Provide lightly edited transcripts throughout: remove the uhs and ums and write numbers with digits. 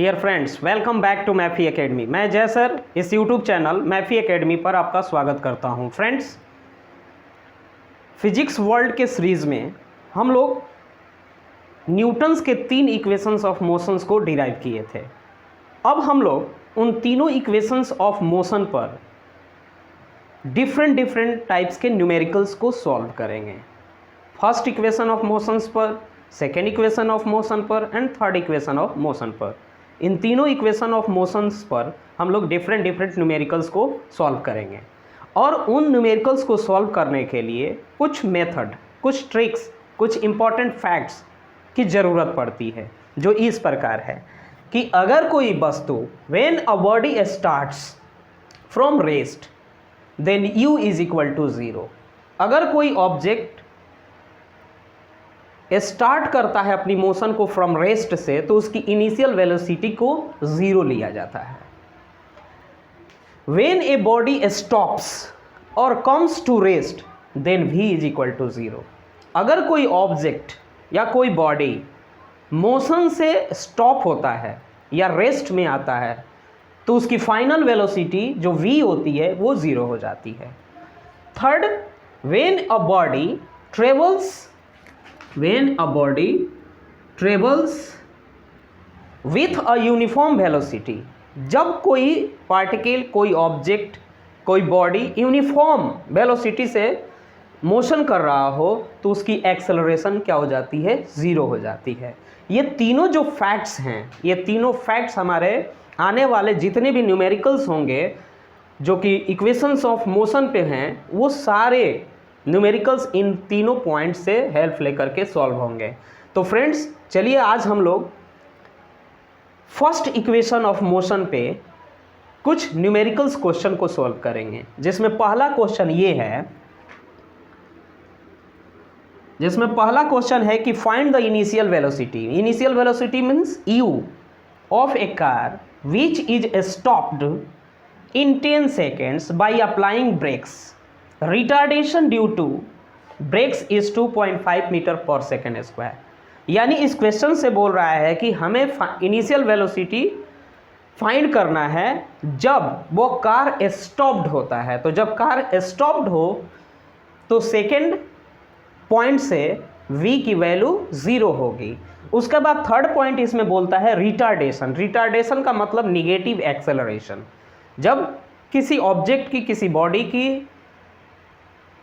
Dear friends, welcome back to Maifi Academy. मैं Jai sir इस YouTube channel मैफी academy पर आपका स्वागत करता हूं। फ्रेंड्स, फिजिक्स वर्ल्ड के सीरीज़ में हम लोग न्यूटन्स के 3 इक्वेशंस ऑफ मोशंस को डिराइव किए थे। अब हम लोग उन तीनों इक्वेशंस ऑफ मोशन पर डिफरेंट टाइप्स के न्यूमेरिकल्स को सॉल्व करेंगे। फर्स्ट इक्वेशन ऑफ मोशंस पर, सेकेंड इक्वेशन ऑफ मोशन पर and third equation of motion पर। इन तीनों इक्वेशन ऑफ मोशंस पर हम लोग डिफरेंट न्यूमेरिकल्स को सॉल्व करेंगे और उन न्यूमेरिकल्स को सॉल्व करने के लिए कुछ मेथड, कुछ ट्रिक्स, कुछ इंपॉर्टेंट फैक्ट्स की ज़रूरत पड़ती है, जो इस प्रकार है कि अगर कोई वस्तु when a body starts from rest then u is equal to 0। अगर कोई ऑब्जेक्ट स्टार्ट करता है अपनी मोशन को फ्रॉम रेस्ट से, तो उसकी इनिशियल वेलोसिटी को 0 लिया जाता है। व्हेन ए बॉडी स्टॉप्स और comes to rest then v is equal to 0। अगर कोई ऑब्जेक्ट या कोई बॉडी मोशन से स्टॉप होता है या रेस्ट में आता है, तो उसकी फाइनल वेलोसिटी जो v होती है वो 0 हो जाती है। Third, when a body travels with a uniform velocity, जब कोई पार्टिकल, कोई ऑब्जेक्ट, कोई बॉडी यूनिफॉर्म वेलोसिटी से मोशन कर रहा हो, तो उसकी एक्सेलरेशन क्या हो जाती है? 0 हो जाती है। ये तीनों जो फैक्ट्स हैं, ये तीनों फैक्ट्स हमारे आने वाले जितने भी न्यूमेरिकल्स होंगे जो कि इक्वेशंस ऑफ मोशन पे हैं, वो सारे न्यूमेरिकल्स इन तीनों पॉइंट से हेल्प लेकर के सॉल्व होंगे। तो फ्रेंड्स, चलिए आज हम लोग फर्स्ट इक्वेशन ऑफ मोशन पे कुछ न्यूमेरिकल्स क्वेश्चन को सॉल्व करेंगे, जिसमें पहला क्वेश्चन है कि find the initial velocity. Initial velocity means u of a car which is stopped in 10 seconds by applying brakes. Retardation due to brakes is 2.5 meter per second square. यानी इस question से बोल रहा है कि हमें इनिशियल वेलोसिटी फाइंड करना है जब वो कार स्टॉप्ड होता है। तो जब कार स्टॉप्ड हो तो सेकेंड पॉइंट से v की वैल्यू 0 होगी। उसके बाद थर्ड पॉइंट इसमें बोलता है रिटार्डेशन। रिटार्डेशन का मतलब निगेटिव एक्सेलरेशन। जब किसी ऑब्जेक्ट की, किसी बॉडी की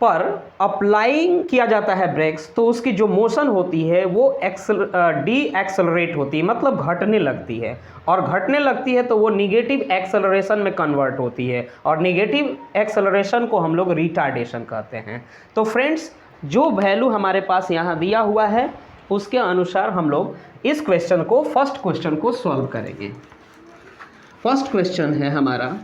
पर अप्लाइंग किया जाता है ब्रेक्स, तो उसकी जो मोशन होती है वो डी एक्सेलरेट होती है, मतलब घटने लगती है। और घटने लगती है तो वो निगेटिव एक्सेलरेशन में कन्वर्ट होती है, और निगेटिव एक्सेलरेशन को हम लोग रिटार्डेशन कहते हैं। तो फ्रेंड्स, जो वैल्यू हमारे पास यहाँ दिया हुआ है उसके अनुसार हम लोग इस क्वेश्चन को, फर्स्ट क्वेश्चन को सॉल्व करेंगे। फर्स्ट क्वेश्चन है हमारा,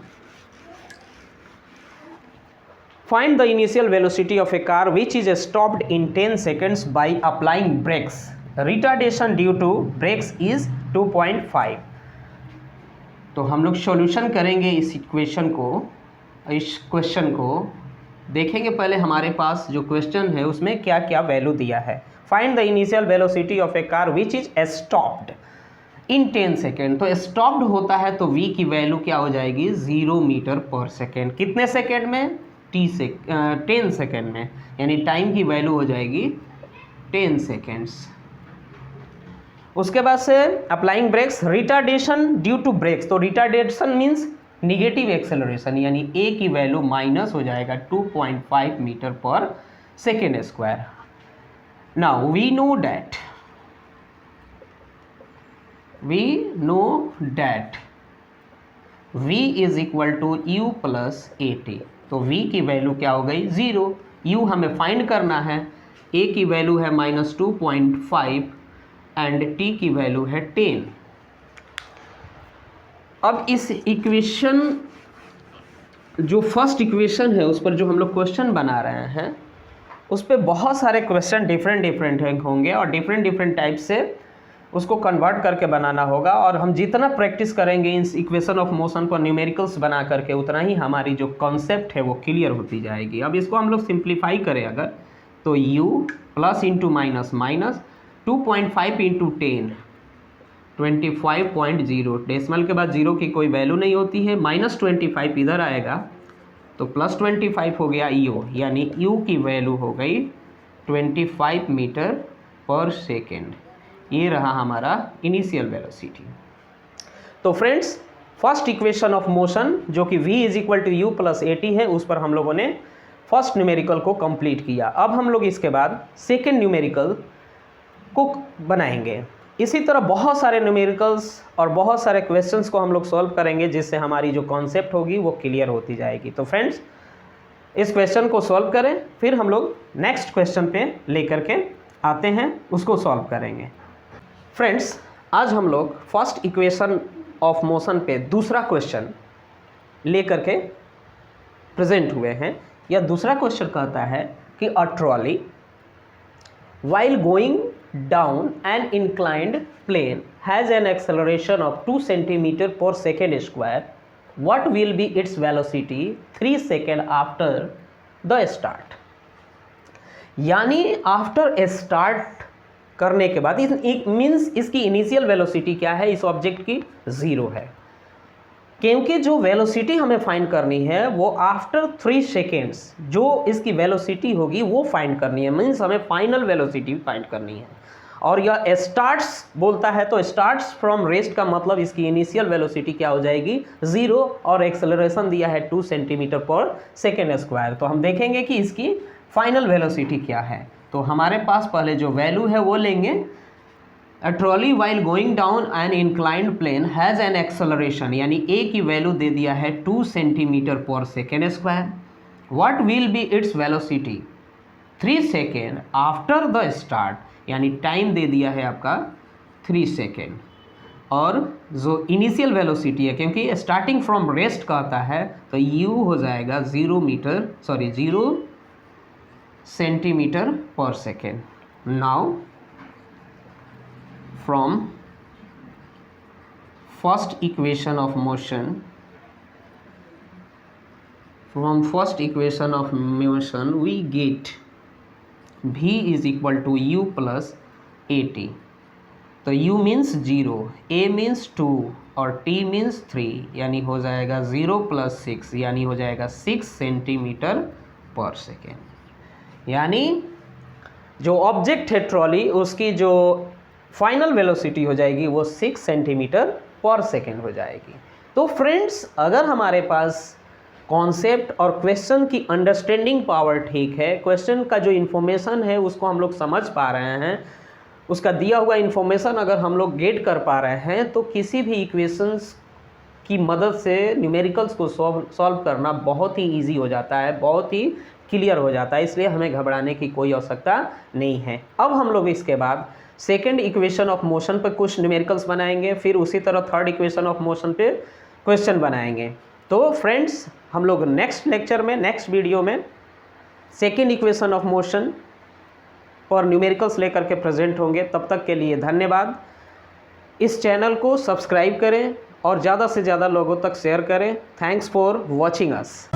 find the initial velocity of a car which is stopped in 10 seconds by applying brakes. Retardation due to brakes is 2.5। तो हम लोग सॉल्यूशन करेंगे इस इक्वेशन को, इस क्वेश्चन को देखेंगे। पहले हमारे पास जो क्वेश्चन है उसमें क्या क्या वैल्यू दिया है। Find the initial velocity of a car which is stopped in 10 second. तो स्टॉप्ड होता है तो v की वैल्यू क्या हो जाएगी? 0 मीटर पर सेकेंड। कितने सेकेंड में? 10 सेकेंड में, यानी टाइम की वैल्यू हो जाएगी 10 सेकेंड्स। उसके बाद से applying brakes, retardation due to brakes. तो रिटार्डेशन मीन्स निगेटिव एक्सेलरेशन, यानी a की वैल्यू माइनस हो जाएगा 2.5 meter per second square. Now we know that v is equal to u plus at। तो v की वैल्यू क्या हो गई? 0। u हमें फाइंड करना है, a की वैल्यू है -2.5 एंड t की वैल्यू है 10। अब इस इक्वेशन, जो फर्स्ट इक्वेशन है उस पर जो हम लोग क्वेश्चन बना रहे हैं, उस पर बहुत सारे क्वेश्चन डिफरेंट होंगे और डिफरेंट टाइप से उसको कन्वर्ट करके बनाना होगा। और हम जितना प्रैक्टिस करेंगे इस इक्वेशन ऑफ मोशन पर न्यूमेरिकल्स बना करके, उतना ही हमारी जो कॉन्सेप्ट है वो क्लियर होती जाएगी। अब इसको हम लोग सिंप्लीफाई करें अगर, तो u plus into minus 2.5 into 10 25.0, decimal के बाद जीरो की कोई वैल्यू नहीं होती है, -25 इधर आएगा तो +25 हो गया यू, यानी यू की वैल्यू हो गई 25 मीटर पर सेकेंड। ये रहा हमारा इनिशियल वेलोसिटी। तो friends, first equation of motion जो कि v = u + at है, उस पर हम लोगों ने फर्स्ट न्यूमेरिकल को कंप्लीट किया। अब हम लोग इसके बाद सेकेंड न्यूमेरिकल को बनाएंगे। इसी तरह बहुत सारे न्यूमेरिकल्स और बहुत सारे क्वेश्चंस को हम लोग सॉल्व करेंगे, जिससे हमारी जो कॉन्सेप्ट होगी वो क्लियर होती जाएगी। तो फ्रेंड्स, इस क्वेश्चन को सॉल्व करें, फिर हम लोग नेक्स्ट क्वेश्चन पे लेकर के आते हैं, उसको सॉल्व करेंगे। फ्रेंड्स, आज हम लोग फर्स्ट इक्वेशन ऑफ मोशन पे दूसरा क्वेश्चन लेकर के प्रेजेंट हुए हैं। यह दूसरा क्वेश्चन कहता है कि a trolley while going down an inclined plane has an acceleration of 2 cm/s². What will be its velocity 3 seconds after the start? यानी आफ्टर स्टार्ट करने के बाद मीन्स इसकी इनिशियल वेलोसिटी क्या है, इस ऑब्जेक्ट की 0 है, क्योंकि जो वेलोसिटी हमें फाइंड करनी है वो आफ्टर 3 सेकेंड्स जो इसकी वेलोसिटी होगी वो फाइंड करनी है, मीन्स हमें फाइनल वेलोसिटी फाइंड करनी है। और यह स्टार्ट्स बोलता है तो स्टार्ट्स फ्रॉम रेस्ट का मतलब इसकी इनिशियल वेलोसिटी क्या हो जाएगी 0, और एक्सेलरेशन दिया है 2 cm/s²। तो हम देखेंगे कि इसकी फाइनल वेलोसिटी क्या है। तो हमारे पास पहले जो वैल्यू है वो लेंगे। A trolley while going down an inclined plane has an acceleration, यानी a की वैल्यू दे दिया है 2 cm/s²। What will be its velocity 3 second after the start, यानी टाइम दे दिया है आपका 3 सेकेंड। और जो इनिशियल वेलोसिटी है, क्योंकि स्टार्टिंग फ्रॉम रेस्ट कहता है, तो u हो जाएगा 0 cm/s। Now from first equation of motion we get v = u + at। तो u मीन्स 0, a मीन्स 2 और t मीन्स 3, यानी हो जाएगा 0 + 6, यानी हो जाएगा 6 cm/s। यानी जो ऑब्जेक्ट है ट्रॉली, उसकी जो फाइनल वेलोसिटी हो जाएगी वो 6 cm/s हो जाएगी। तो फ्रेंड्स, अगर हमारे पास कॉन्सेप्ट और क्वेश्चन की अंडरस्टैंडिंग पावर ठीक है, क्वेश्चन का जो इन्फॉर्मेशन है उसको हम लोग समझ पा रहे हैं, उसका दिया हुआ इन्फॉर्मेशन अगर हम लोग गेट कर पा रहे हैं, तो किसी भी इक्वेशंस की मदद से न्यूमेरिकल्स को सॉल्व करना बहुत ही ईजी हो जाता है, बहुत ही क्लियर हो जाता है। इसलिए हमें घबराने की कोई आवश्यकता नहीं है। अब हम लोग इसके बाद सेकेंड इक्वेशन ऑफ मोशन पर कुछ न्यूमेरिकल्स बनाएंगे, फिर उसी तरह थर्ड इक्वेशन ऑफ मोशन पे क्वेश्चन बनाएंगे। तो फ्रेंड्स, हम लोग नेक्स्ट लेक्चर में, नेक्स्ट वीडियो में सेकेंड इक्वेशन ऑफ मोशन और न्यूमेरिकल्स लेकर के प्रेजेंट होंगे। तब तक के लिए धन्यवाद। इस चैनल को सब्सक्राइब करें और ज़्यादा से ज़्यादा लोगों तक शेयर करें। Thanks for watching us.